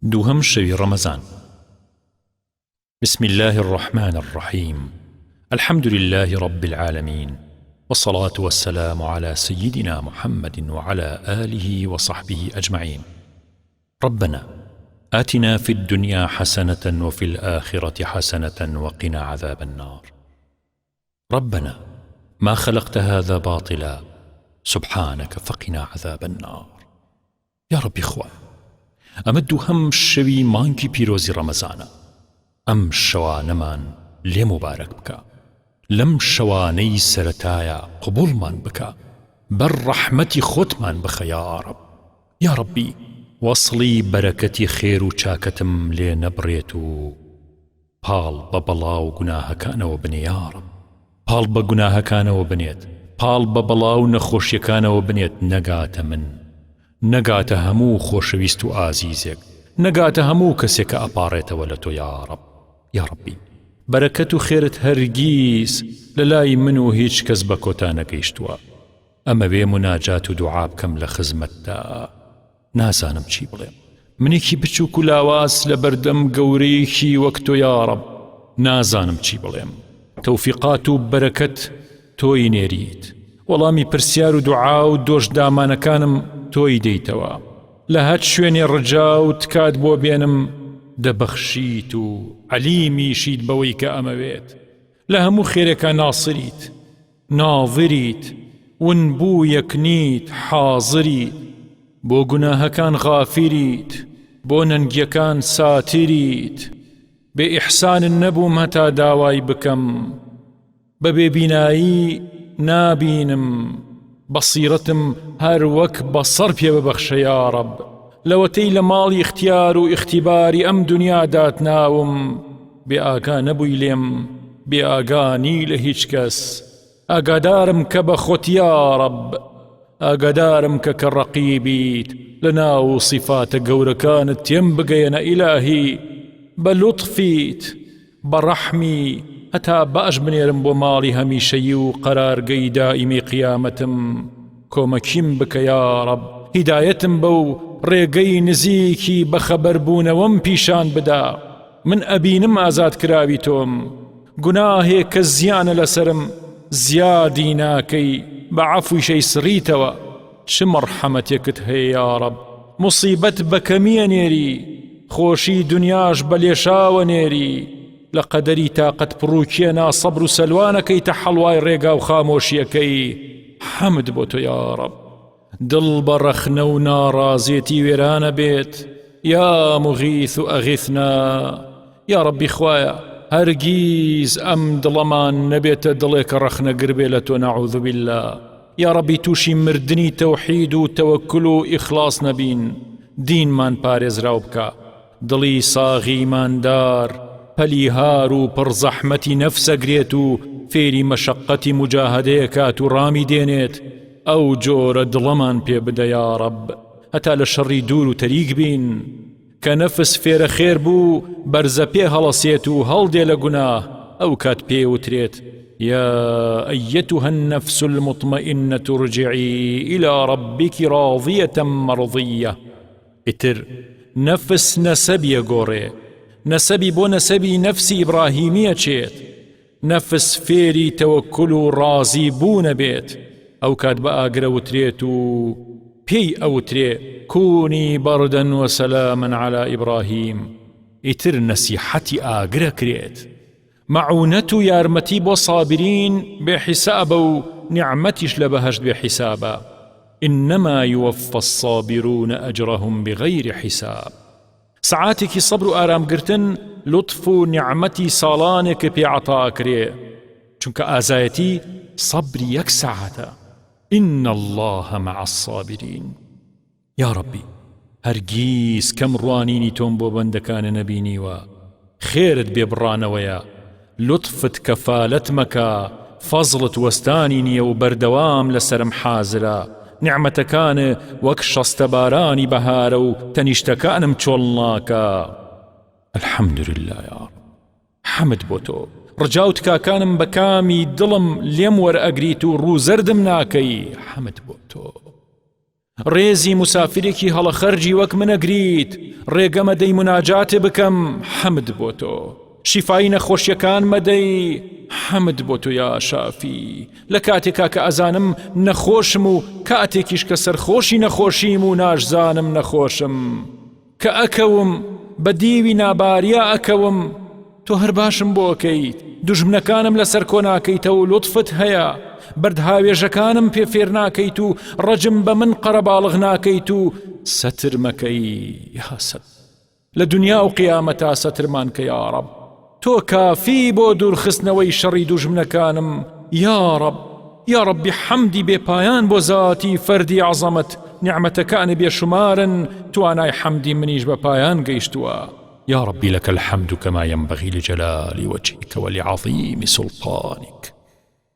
دوهم شوي رمضان. بسم الله الرحمن الرحيم. الحمد لله رب العالمين، والصلاة والسلام على سيدنا محمد وعلى آله وصحبه أجمعين. ربنا آتنا في الدنيا حسنة وفي الآخرة حسنة وقنا عذاب النار. ربنا ما خلقت هذا باطلا سبحانك فقنا عذاب النار. يا رب إخوة، ئەمە دووهەم شەوی مانگی پیرۆزی ڕەمەزانە. ئەم شەوانەمان لێ مبارەک بکە، لەم شەوانەی سەرەتایە قبوڵمان بکە، بەر ڕەحمەتی خۆتمان بخە یا رب. یا ربی وەصلی بەرەکەتی خێر و چاکەتم لێ نەبڕێت و پاڵ بە بەڵاو گوناهەکانەوە بنێ یا رب. پاڵ بە گوناهەکانەوە بنێت، پاڵ بە بەڵاو نەخۆشیەکانەوە بنێت، نەگاتە من، نەگاتە هەموو خۆشەویست و ئازیزێک، نەگاتە هەموو کەسێک کە ئەپاڕێتەوە لە تۆ یا رب. یا ربی بەرەکەت و خێرت هەرگیز لە لای من و هیچ کەس بە کۆتا نەگەیشتووە. ئەمەوێ مناجات و دوعا بکەم لە خزمەتدا، نازانم چی بڵێم. منێکی بچووک و لاواز لە بەردەم گەورەیەکی وەک تۆ یا رب، نازانم چی بڵێم. تەوفیقات و بەرەکەت تۆی نێریت، وەڵامی پرسیار و دوعا و دۆش دامانەکانم تۆی دەیتەوە. لە هەر شوێنێ ڕجا و تکات بۆ بێنم دەبەخشیت و عەلیمیشیت بەوەی کە ئەمەوێت. لە هەموو خێرێکە ناسریت، ناظریت، ون بوو یەکنیت، حازریت. بۆ گوناهەکان غافریت، بۆ نەنگیەکان ساتریت. بێ ئیحسانن نەبووم هەتا داوای بکەم، بە بێبینایی نابینم، بەصیرەتم هەر وەک بەسەر پێ ببەخشە یا رب. لەوەتەی لە ماڵی اختیار و اختیباری ئەم دنیا داتناوم، بێ ئاگا نەبووی لێم، بێ ئاگانی لە هیچ کەس. ئاگادارم کە بە خۆت یا رب، ئاگادارم کە ڕەقیبیت، لە ناو صیفاتە گەورەکانت تێم بگەیەنە ئیلاهی. بە لوتفیت، بە ڕەحمی، هەتا باش بنێرم بۆ ماڵی هەمیشەیی و قەرارگەی دائیمی قیامەتم. کۆمەکیم بکە یا رب، هیدایەتم بە و ڕێگەی نزیکی بە خەبەربوونەوەم پیشان بدا. من ئەبینم ئازاد کراوی تۆم، گوناهێک کە زیانە لەسرم زیادی ناکەی، بە عەفوی شەی سڕیتەوە. چ مەرحەمەتێکت هەیە یا رب، موسیبەت بە کەمیە نێری، خۆشی دنیاش بە لێشاوە نێری. لە قەدەری تاقەت پڕووکیە ناسەبر و سەلوانەکەیتە حەڵوای ڕێگا و خامۆشیەکەی. حەمد بۆ تۆ یا رب. دڵ بە ڕەخنە و ناڕازێتی وێرانە بێت، یا مغیث و ئەغیثنا. یا ربی خوایە، هەرگیز ئەم دڵەمان نەبێتە دڵێکە ڕەخنەگر بێ لە تۆ نەعوذ بالله. یا ربی تووشی مردنی تەوحید و تەوەکل و ئیخلاص نەبین، دینمان پارێزراو بکە. دڵی ساغی ماندار پەلی هار و پڕ زەحمەتی نەفسەگرێت و فێری مەشەقەتی مجاهدەیەکات و ڕامی دێنێت. ئەو جۆرە دڵەمان پێ بدە یا رب، هەتا لە شەڕی دوور و تەریک بین. کە نەفس فێرە خێر بوو بەرزە پێ هەڵەسێت و هەڵدێ لە گوناه. ئەو کات پێ وترێت یا ئەیەتوها النەفس المطمئنة ارجعی إلى ربك راضية مرضية. ئیتر نەفس نەسەبیە گۆڕێ، نەسەبی بۆ نەسەبی نەفسی ئیبراهیمیە چێت. نەفس فێری تەوەکل و ڕازی بوونە بێت. ئەو کات بە ئاگرە وترێت و پێی ئەوترێ کونی بەردەن و سەلامن عەلا ئیبراهیم. ئیتر نەسیحەتی ئاگرە کرێت، مەعونەت و یارمەتی بۆ سابرین بێ حیسابە و نیعمەتیش لە بەهەشت بێ حیسابە. إنما يوفى الصابرون أجرهم بغير حساب. سعاتێکی سەبر و ئارامگرتن لطف و نیعمەتی ساڵانێکە پێ عەتا ئەکرێ، چونکە ئازایەتی سەبری یەک سەعاتە. إن الله مع الصابرين. یا ربی هەرگیز کەم ڕوانینی تۆم بۆ بەندەکانە نەبینیوە. خێرت بێبڕانەوەیە، لطفت کەفالەت مەکە، فەزڵت وەستانی نییە و بەردەوام لەسرم حازرە. نعمەتەکانە وەک شەستە بارانی بەهارە و تەنیشتەکانم چۆڵ ناکە. الحەمدولله یا رب، حەمد بۆ تۆ. ڕجا و تکاکانم بە کامی دڵم لێم وەرئەگریت و ڕوو زەردم ناکەی. حەمد بۆ تۆ. ڕێزی مسافرێکی هەڵەخەرجی وەک منەگریت، ڕێگەمە دەی مناجاتێ بکەم، حەمد بۆ تۆ. شیفای نەخۆشیەکان مەدەی، حەمد بۆ تۆ یا شافی. لە کاتێکا کە ئەزانم نەخۆشم و کاتێکیش کە سەرخۆشی نەخۆشیم و ناشزانم نەخۆشم، کە ئەکەوم بە دیوی ناباریا ئەکەوم، تۆ هەر باشم بۆ ئەکەیت. دوژمنەکانم لەسەر کۆ ناکەیتەوە و لوتفت هەیە، بەردهاوێژەکانم پێ فێر ناکەیت و ڕەجم بە من قەرەباڵغ ناکەیت و سەتر مەکەی یا سەت. لە دنیا و قیامەتا سەترمان کە یا ڕەب. تۆ کافی بۆ دوورخستنەوەی شەڕی دوژمنەکانم یا ڕەب. یا ڕەبی حەمدی بێپایان بۆ زاتی فەردی عەزەمەت، نیعمەتەکانی بێشمارن، توانای حەمدی منیش بە پایان گەیشتووە. يا ربي لك الحمد كما ينبغي لجلال وجهك ولعظيم سلطانك.